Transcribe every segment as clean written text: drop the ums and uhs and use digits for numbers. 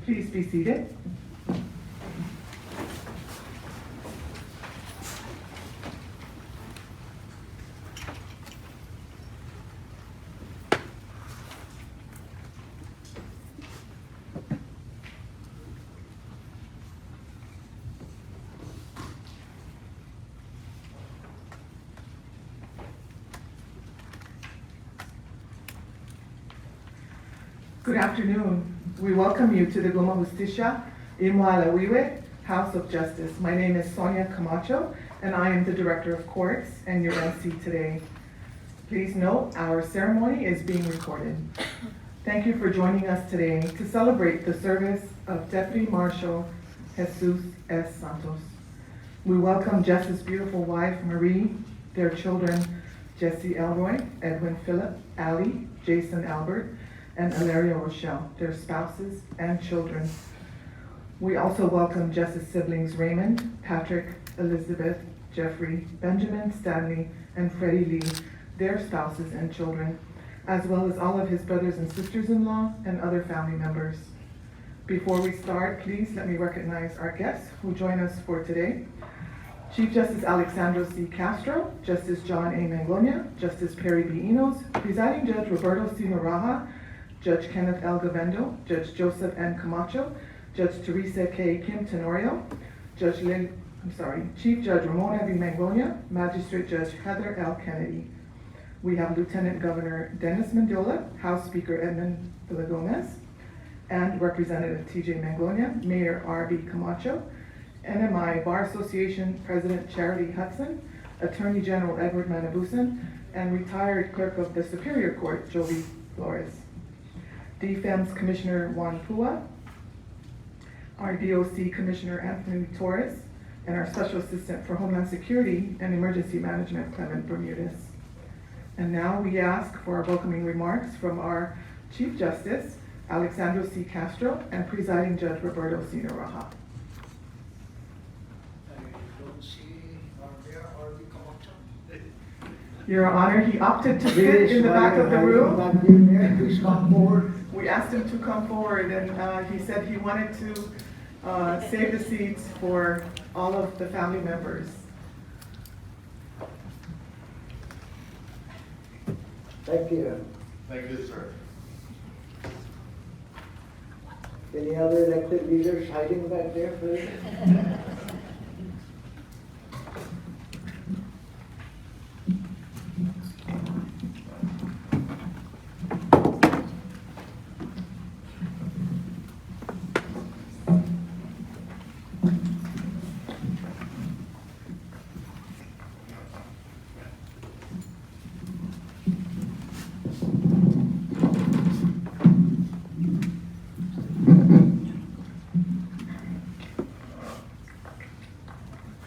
Please be seated. Good afternoon. We welcome you to the Goma Justicia Imwalawiwe House of Justice. My name is Sonia Camacho, and I am the Director of Courts and your MC today. Please note our ceremony is being recorded. Thank you for joining us today to celebrate the service of Deputy Marshal Jesus S. Santos. We welcome Jess's beautiful wife, Marie, their children, Jesse Elroy, Edwin Philip, Ali, Jason Albert, and Hilaria Rochelle, their spouses and children. We also welcome Jess's siblings Raymond, Patrick, Elizabeth, Jeffrey, Benjamin, Stanley, and Freddie Lee, their spouses and children, as well as all of his brothers and sisters-in-law and other family members. Before we start, please let me recognize our guests who join us for today. Chief Justice Alexandro C. Castro, Justice John A. Manglona, Justice Perry B. Enos, Presiding Judge Roberto C. Naraha, Judge Kenneth L. Govendo, Judge Joseph N. Camacho, Judge Teresa K. Kim Tenorio, Chief Judge Ramona V. Manglona, Magistrate Judge Heather L. Kennedy. We have Lieutenant Governor Dennis Mendiola, House Speaker Edmund Villagomez, and Representative T.J. Manglona, Mayor R.B. Camacho, NMI Bar Association President Charity Hudson, Attorney General Edward Manabusan, and retired Clerk of the Superior Court, Joby Flores. DFEM's Commissioner Juan Pua, our DOC Commissioner Anthony Torres, and our Special Assistant for Homeland Security and Emergency Management, Clement Bermudez. And now we ask for our welcoming remarks from our Chief Justice, Alexandro C. Castro, and Presiding Judge Roberto C. Naraha. Your Honor, he opted to sit in the back of the room. Please come forward. We asked him to come forward, and he said he wanted to save the seats for all of the family members. Thank you. Thank you, sir. Any other elected leaders hiding back there, please?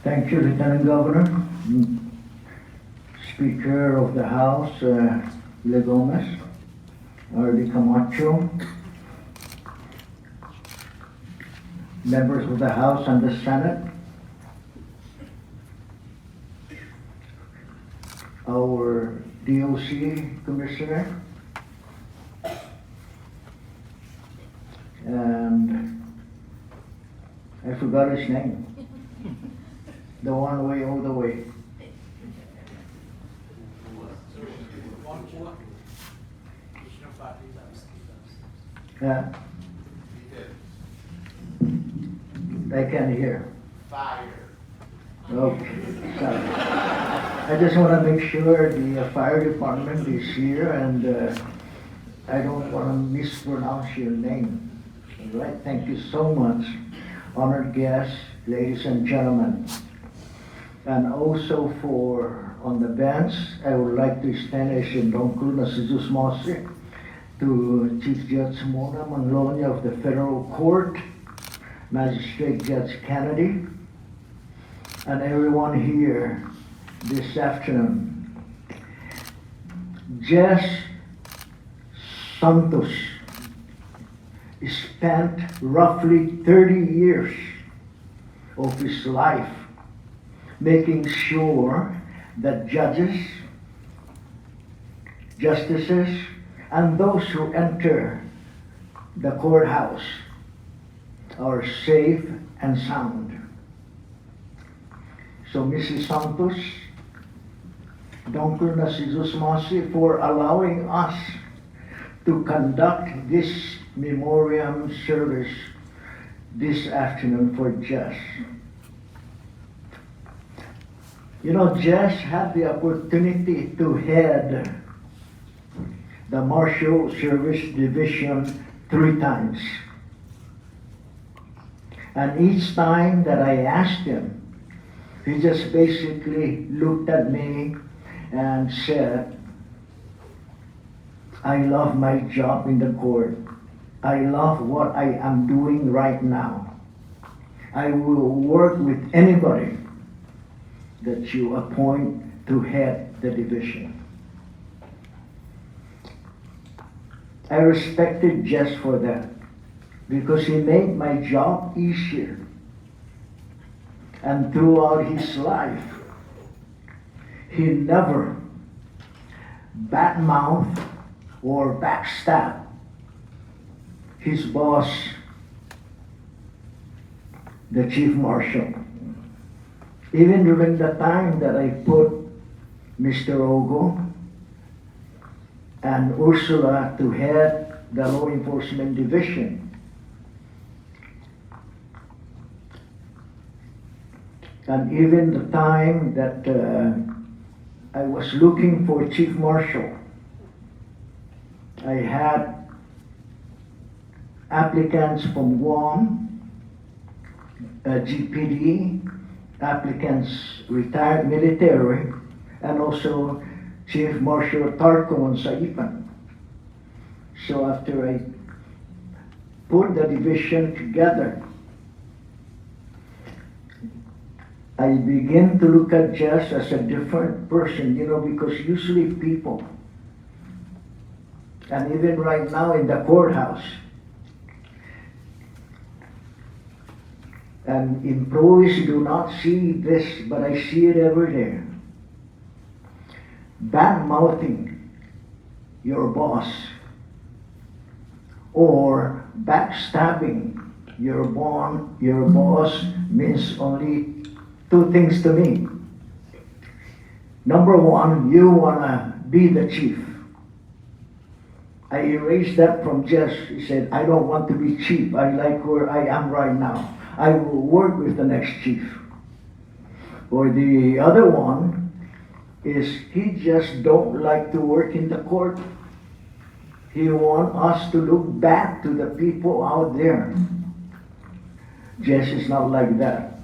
Thank you, Lieutenant Governor, Speaker of the House, Villagomez, R.D. Camacho, members of the House and the Senate, our DOC Commissioner, and I forgot his name. The one way, all the way. Yeah. I can't hear. Fire. Okay. Sorry. I just want to make sure the fire department is here, and I don't want to mispronounce your name. All right. Thank you so much, honored guests, ladies and gentlemen. And also on the bench, I would like to extend a sindongkul na Jesus Mosi to Chief Judge Mona Manglona of the Federal Court, Magistrate Judge Kennedy, and everyone here this afternoon. Jess Santos spent roughly 30 years of his life making sure that judges, justices, and those who enter the courthouse are safe and sound. So Mrs. Santos, Dr. Nasizus Masi, for allowing us to conduct this memoriam service this afternoon for Jess. You know, Jess had the opportunity to head the Marshal Service Division 3 times. And each time that I asked him, he just basically looked at me and said, I love my job in the court. I love what I am doing right now. I will work with anybody that you appoint to head the division. I respected Jess for that because he made my job easier. And throughout his life, he never badmouthed or backstabbed his boss, the Chief Marshal. Even during the time that I put Mr. Ogo and Ursula to head the Law Enforcement Division, and even the time that I was looking for Chief Marshal, I had applicants from Guam, GPD, applicants retired military, and also Chief Marshal Tarcon sa Ipan. So after I put the division together, I began to look at Jess as a different person, you know, because usually people, and even right now in the courthouse, and employees do not see this, but I see it every day. Bad-mouthing your boss or backstabbing your boss means only 2 things to me. Number 1, you wanna be the chief. I erased that from Jess. He said, I don't want to be chief. I like where I am right now. I will work with the next chief. Or the other one is he just don't like to work in the court. He want us to look back to the people out there. Jess is not like that.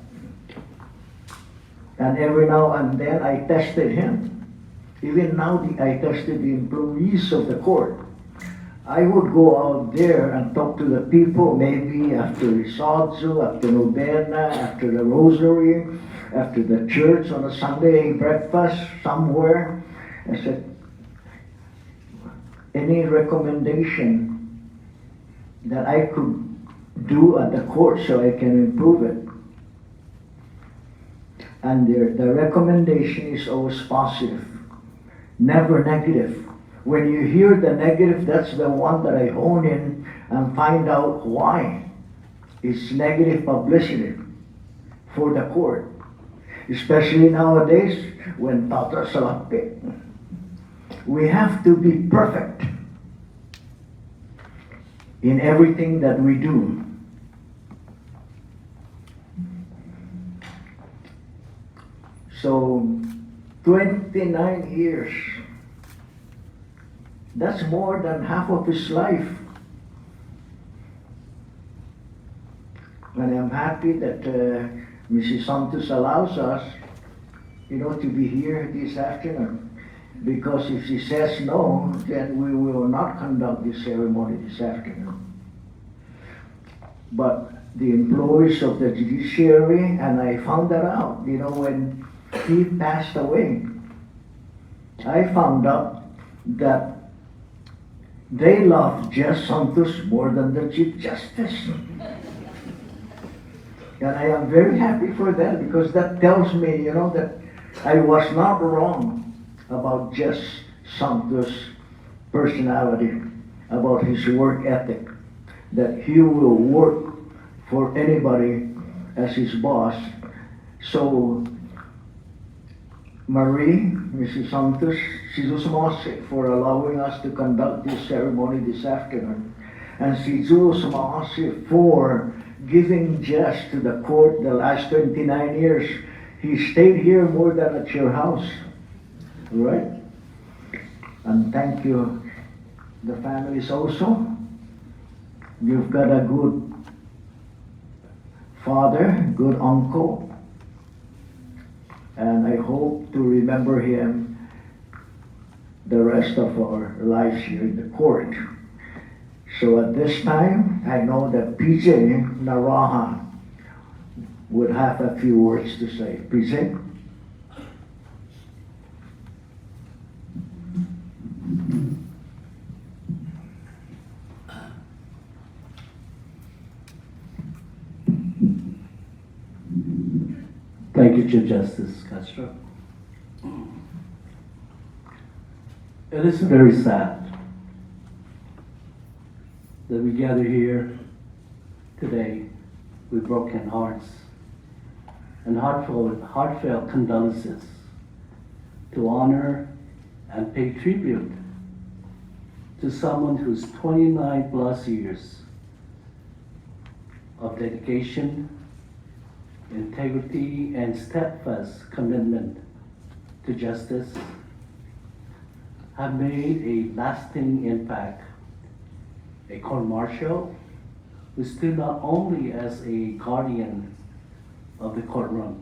And every now and then I tested him. Even now I tested the employees of the court. I would go out there and talk to the people, maybe after Risodzo, after Novena, after the Rosary, after the church on a Sunday breakfast somewhere. I said, any recommendation that I could do at the court so I can improve it? And the recommendation is always positive, never negative. When you hear the negative, that's the one that I hone in and find out why. It's negative publicity for the court. Especially nowadays when Tata Salapit. We have to be perfect in everything that we do. So 29 years. That's more than half of his life. And I'm happy that Mrs. Santos allows us, you know, to be here this afternoon. Because if she says no, then we will not conduct this ceremony this afternoon. But the employees of the judiciary, and I found that out, you know, when he passed away, I found out that they loved Jess Santos more than the Chief Justice. And I am very happy for that because that tells me, you know, that I was not wrong about Jess Santos' personality, about his work ethic, that he will work for anybody as his boss. So, Marie, Mrs. Santos, si Susamase for allowing us to conduct this ceremony this afternoon. And si Susamase for giving Jess to the court the last 29 years. He stayed here more than at your house. Right? And thank you, the families also. You've got a good father, good uncle, and I hope to remember him the rest of our lives here in the court. So at this time, I know that PJ Naraha would have a few words to say. PJ? Thank you, Chief Justice Castro. It is very sad that we gather here today with broken hearts and heartfelt condolences to honor and pay tribute to someone whose 29 plus years of dedication, integrity, and steadfast commitment to justice have made a lasting impact. A court marshal who stood not only as a guardian of the courtroom,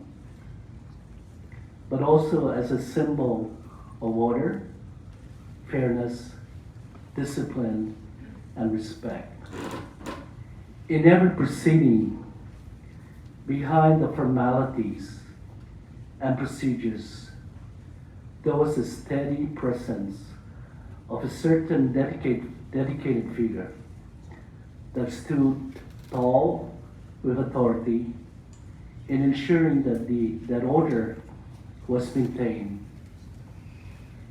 but also as a symbol of order, fairness, discipline, and respect. In every proceeding, behind the formalities and procedures, there was a steady presence of a certain dedicated figure that stood tall with authority in ensuring that order was maintained,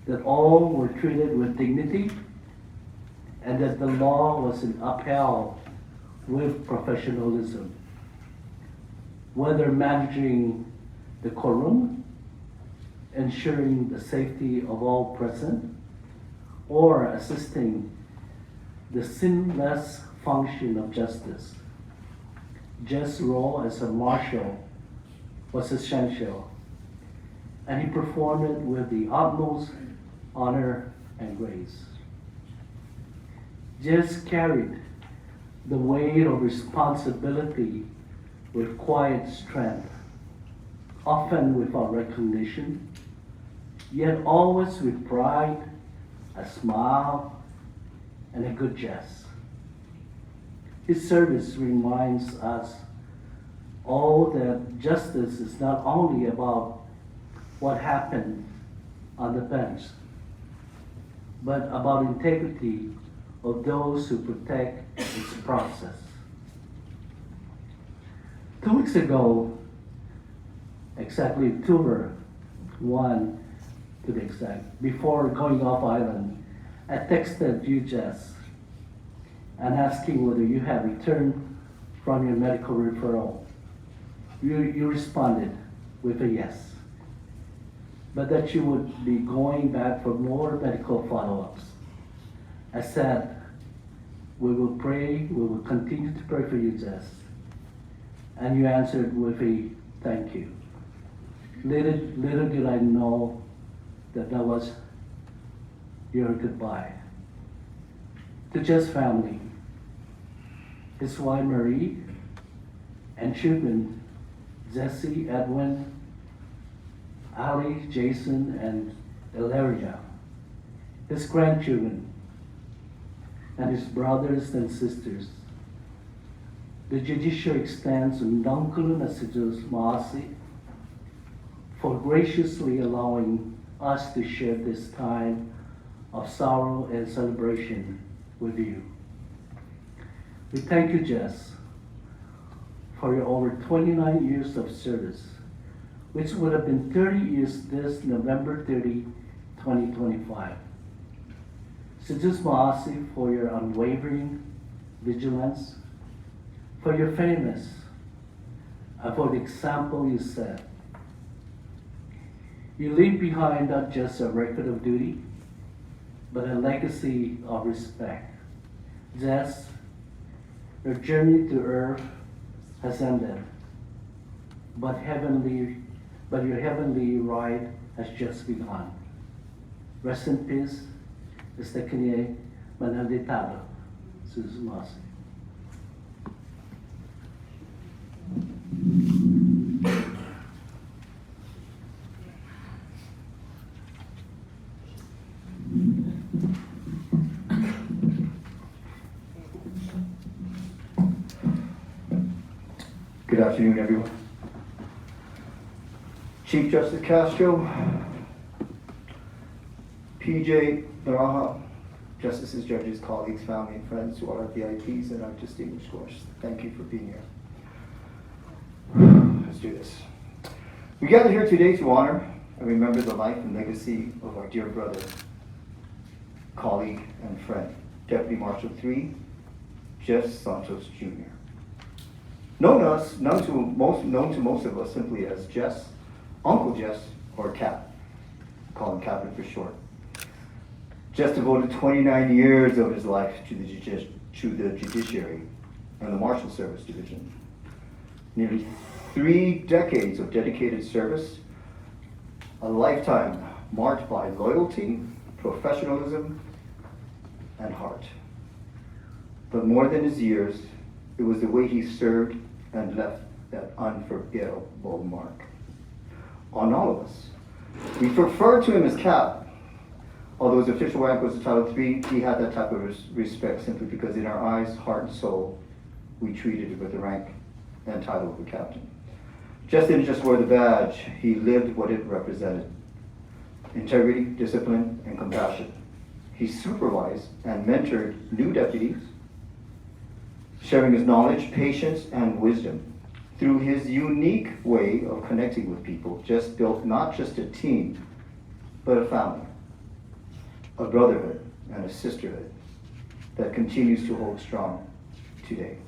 that all were treated with dignity, and that the law was upheld with professionalism. Whether managing the courtroom, ensuring the safety of all present, or assisting the seamless function of justice, Jess' role as a marshal was essential, and he performed it with the utmost honor and grace. Jess carried the weight of responsibility with quiet strength, often without recognition, yet always with pride, a smile, and a good jest. His service reminds us all that justice is not only about what happened on the bench, but about integrity of those who protect its process. 2 weeks ago, exactly October 1 to be exact, before going off island, I texted you, Jess, and asking whether you had returned from your medical referral. You responded with a yes, but that you would be going back for more medical follow-ups. I said, we will pray, we will continue to pray for you, Jess. And you answered with a thank you. Little did I know that was your goodbye. To Jess' family, his wife Marie, and children, Jesse, Edwin, Ali, Jason, and Ilaria, his grandchildren, and his brothers and sisters. The judiciary extends undangkulong messages maasi for graciously allowing us to share this time of sorrow and celebration with you. We thank you, Jess, for your over 29 years of service, which would have been 30 years this November 30, 2025. Sijus Maasi for your unwavering vigilance, for your famous and for the example you set. You leave behind not just a record of duty, but a legacy of respect. Jess, your journey to earth has ended, but your heavenly ride has just begun. Rest in peace, Mr. Kanye Manalditado, Suzumas. Good afternoon, everyone. Chief Justice Castro, PJ Naraha, justices, judges, colleagues, family, and friends who are VIPs and our distinguished guests, thank you for being here. Let's do this. We gather here today to honor and remember the life and legacy of our dear brother, colleague, and friend, Deputy Marshal 3, Jess Santos Jr. Known to most of us simply as Jess, Uncle Jess, or Cap. Call him Captain for short. Jess devoted 29 years of his life to the judiciary and the Marshal Service Division. Nearly 3 decades of dedicated service, a lifetime marked by loyalty, professionalism, and heart. But more than his years, it was the way he served and left that unforgettable mark on all of us. We refer to him as Cap. Although his official rank was Title III, he had that type of respect simply because in our eyes, heart, and soul, we treated it with the rank and title of a captain. Jess didn't just wear the badge, he lived what it represented. Integrity, discipline, and compassion. He supervised and mentored new deputies, sharing his knowledge, patience, and wisdom. Through his unique way of connecting with people, Jess built not just a team, but a family, a brotherhood, and a sisterhood that continues to hold strong today.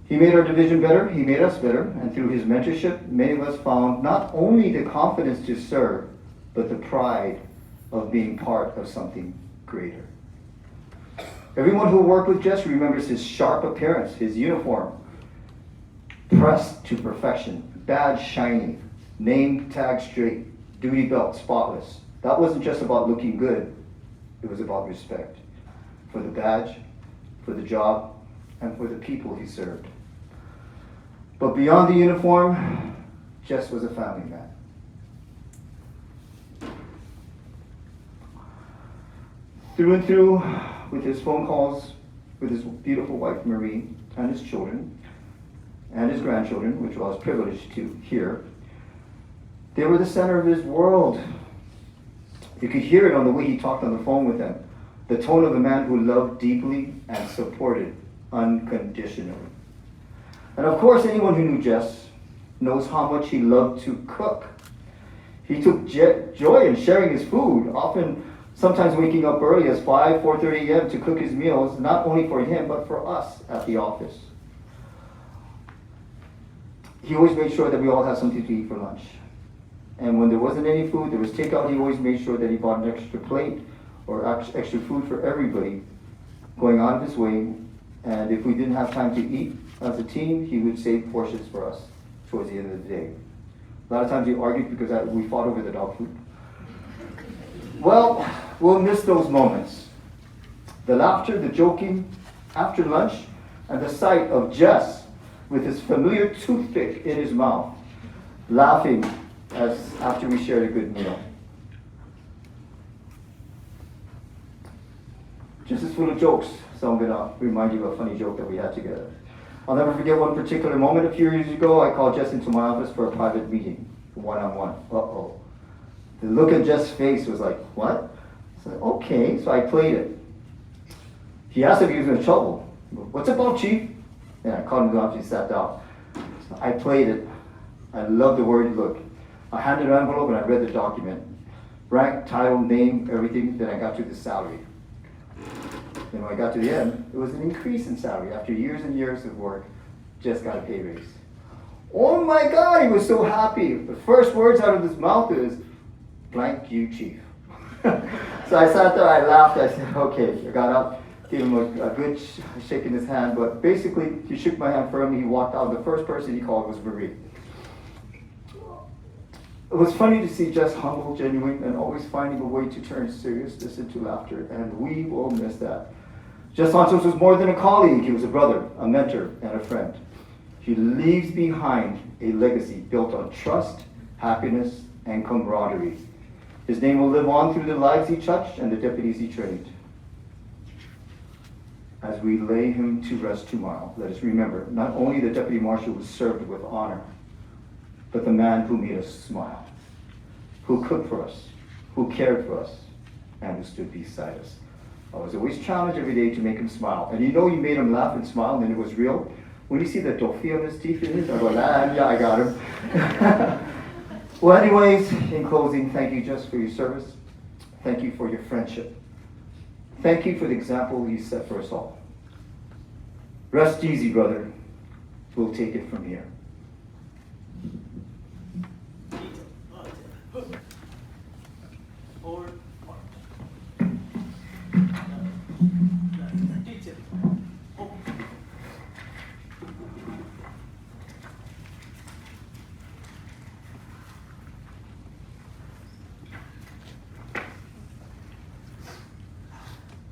He made our division better, he made us better, and through his mentorship, many of us found not only the confidence to serve, but the pride of being part of something greater. Everyone who worked with Jess remembers his sharp appearance, his uniform, pressed to perfection, badge shiny, name tag straight, duty belt spotless. That wasn't just about looking good, it was about respect for the badge, for the job, and for the people he served. But beyond the uniform, Jess was a family man. Through and through, with his phone calls with his beautiful wife Marie and his children and his grandchildren, which I was privileged to hear, they were the center of his world. You could hear it on the way he talked on the phone with them, the tone of a man who loved deeply and supported unconditionally. And of course, anyone who knew Jess knows how much he loved to cook. He took joy in sharing his food, often sometimes waking up early as 4:30 a.m. to cook his meals, not only for him, but for us at the office. He always made sure that we all had something to eat for lunch. And when there wasn't any food, there was takeout, he always made sure that he bought an extra plate or extra food for everybody, going out of his way. And if we didn't have time to eat as a team, he would save portions for us towards the end of the day. A lot of times he argued because we fought over the dog food. Well, we'll miss those moments. The laughter, the joking after lunch, and the sight of Jess with his familiar toothpick in his mouth, laughing after we shared a good meal. Jess is full of jokes, so I'm going to remind you of a funny joke that we had together. I'll never forget one particular moment a few years ago. I called Jess into my office for a private meeting, one-on-one. Uh-oh. The look at Jess' face was like, what? I said, okay, so I played it. He asked if he was in trouble. What's it about, Chief? And I called him to the office, he sat down. So I played it. I loved the word look. I handed an envelope and I read the document. Rank, title, name, everything, then I got to the salary. And when I got to the end, it was an increase in salary. After years and years of work, just got a pay raise. Oh my God, he was so happy. The first words out of his mouth is, "Blank you, chief." So I sat there, I laughed, I said, okay. I got up, gave him a good shake in his hand, but basically, he shook my hand firmly, he walked out. The first person he called was Marie. It was funny to see Jess humble, genuine, and always finding a way to turn seriousness into laughter, and we will miss that. Jess Santos was more than a colleague. He was a brother, a mentor, and a friend. He leaves behind a legacy built on trust, happiness, and camaraderie. His name will live on through the lives he touched and the deputies he trained. As we lay him to rest tomorrow, let us remember not only the deputy marshal who served with honor, but the man who made us smile, who cooked for us, who cared for us, and who stood beside us. I was always challenged every day to make him smile. And you know you made him laugh and smile, and it was real. When you see the toffee on his teeth, I go, yeah, I got him. Well, anyways, in closing, thank you just for your service. Thank you for your friendship. Thank you for the example you set for us all. Rest easy, brother. We'll take it from here.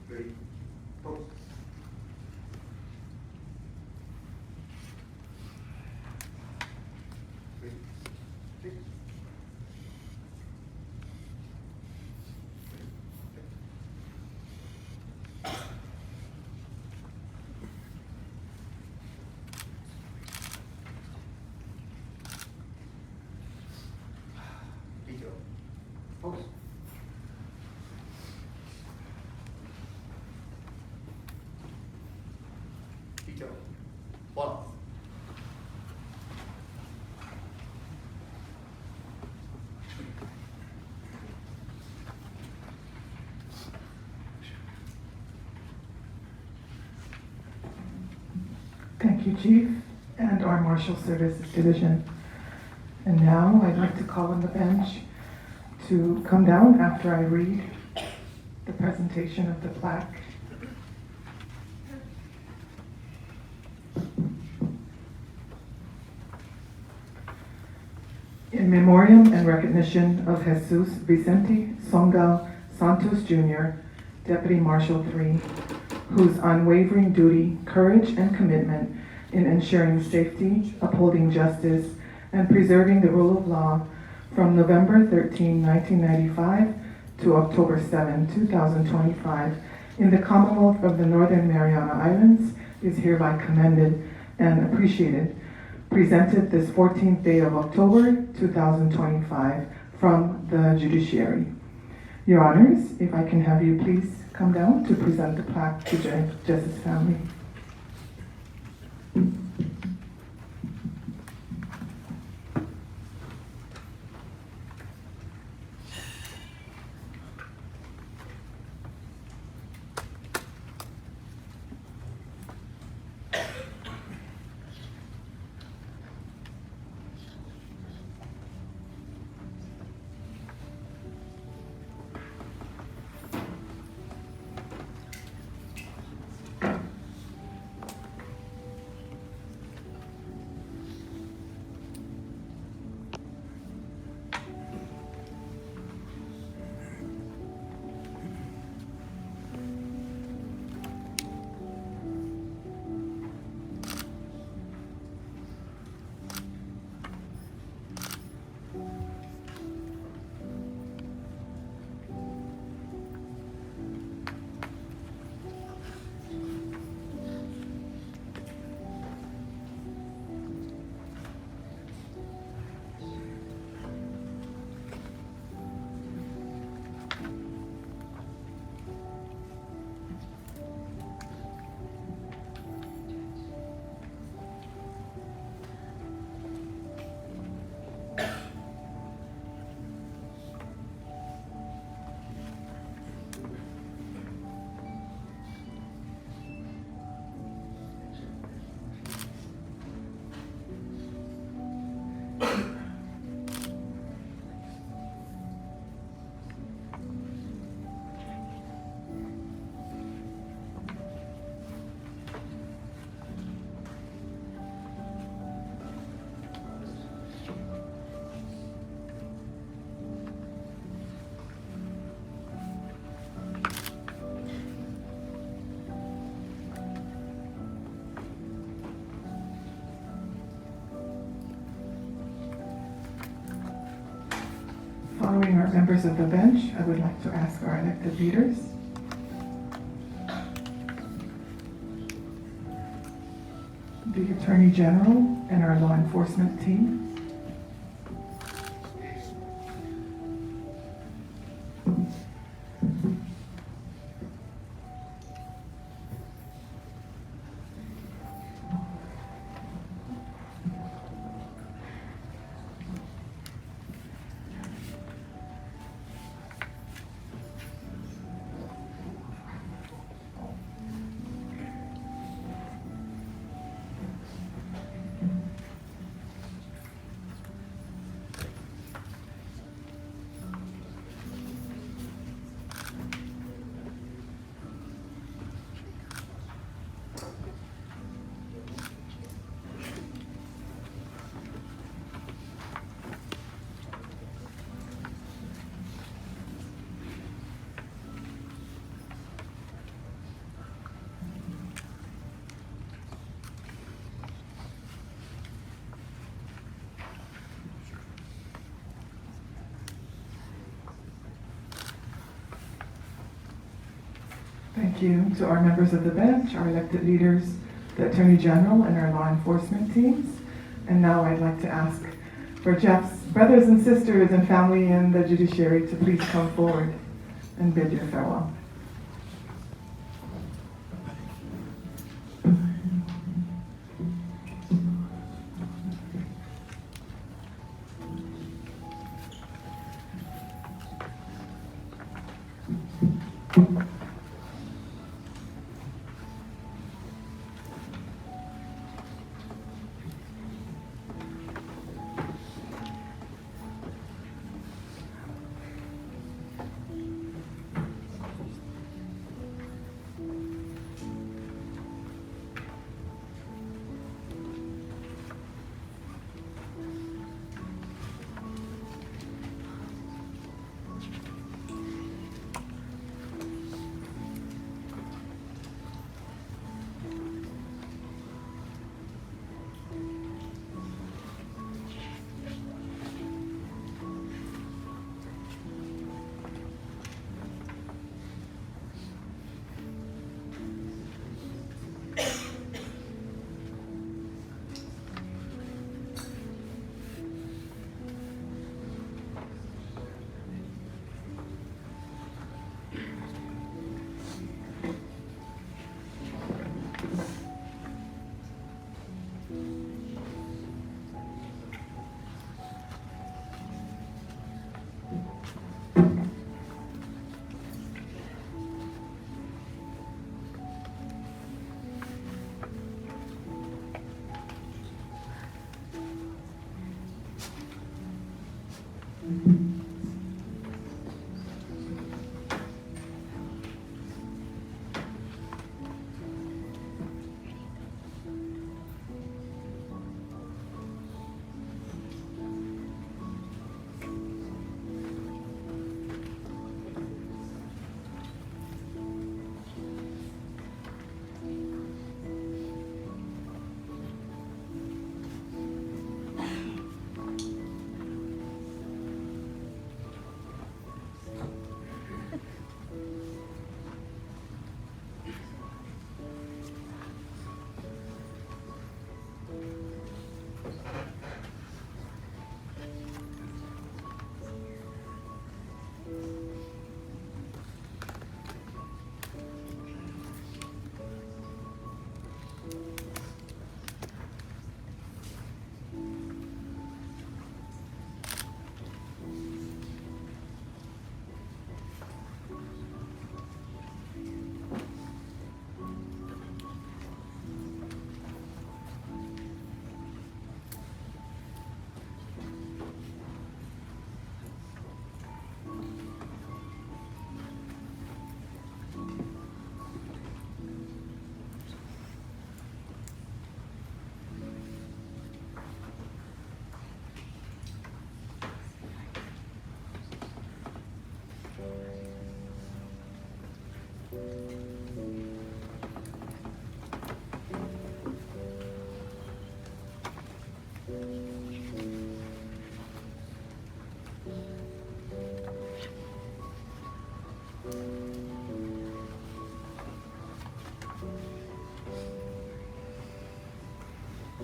Ready? Pose. Ready? Six. Detail. Pose. Detail. One. Thank you, Chief, and our Marshal Services Division. And now I'd like to call on the bench to come down after I read the presentation of the plaque. In memoriam and recognition of Jesus Vicente Songal Santos Jr., Deputy Marshal 3, whose unwavering duty, courage, and commitment in ensuring safety, upholding justice, and preserving the rule of law from November 13, 1995 to October 7, 2025 in the Commonwealth of the Northern Mariana Islands is hereby commended and appreciated. Presented this 14th day of October 2025 from the Judiciary. Your Honors, if I can have you please come down to present the plaque to Jess's family. Our members of the bench, I would like to ask our elected leaders. The Attorney General and our law enforcement team. Thank you to our members of the bench, our elected leaders, the Attorney General, and our law enforcement teams. And now I'd like to ask for Jeff's brothers and sisters and family in the judiciary to please come forward and bid your farewell. I'd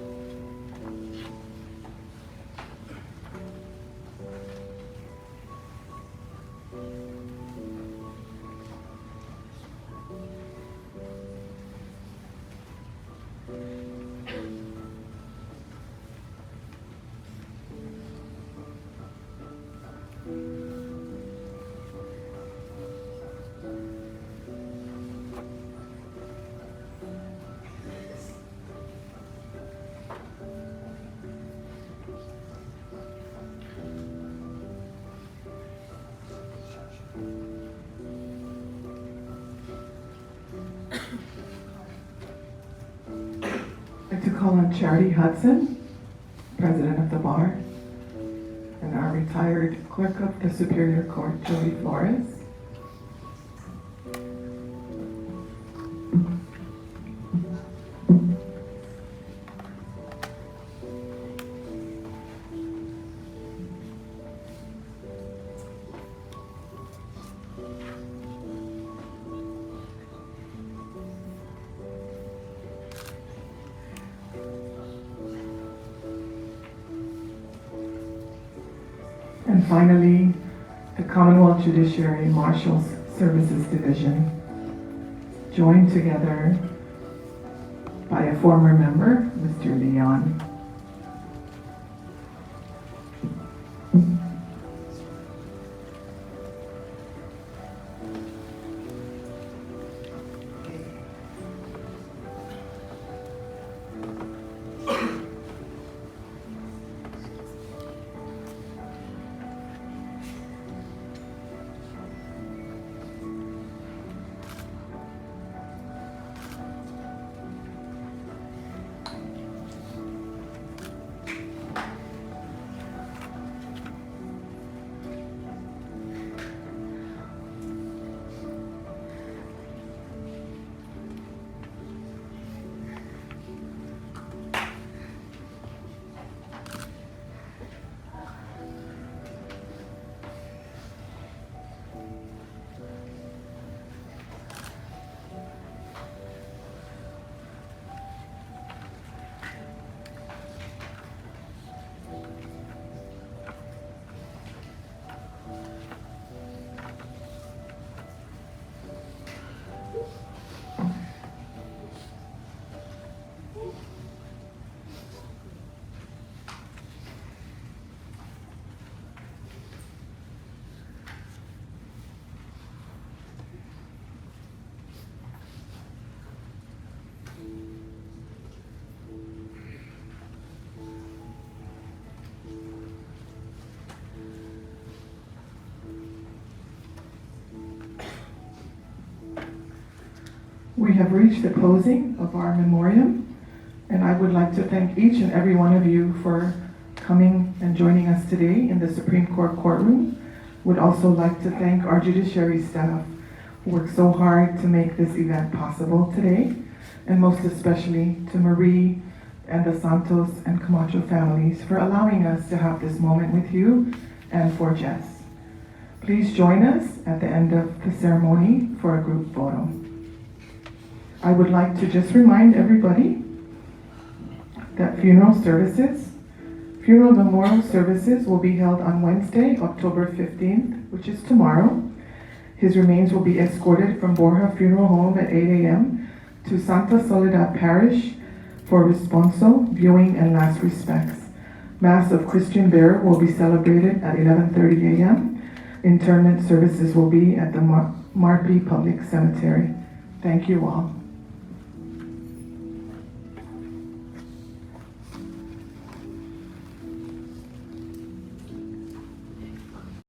like to call on Charity Hudson, President of the Bar, and our retired Clerk of the Superior Court, Jody Flores. And finally, the Commonwealth Judiciary Marshal Services Division, joined together by a former member, Mr. Leon. We have reached the closing of our memoriam, and I would like to thank each and every one of you for coming and joining us today in the Supreme Court courtroom. Would also like to thank our judiciary staff who worked so hard to make this event possible today, and most especially to Marie and the Santos and Camacho families for allowing us to have this moment with you, and for Jess. Please join us at the end of the ceremony for a group photo. I would like to just remind everybody that funeral memorial services will be held on Wednesday, October 15th, which is tomorrow. His remains will be escorted from Borja Funeral Home at 8 a.m. to Santa Soledad Parish for responso, viewing, and last respects. Mass of Christian Burial will be celebrated at 11:30 a.m. Interment services will be at the Marpi Public Cemetery. Thank you all.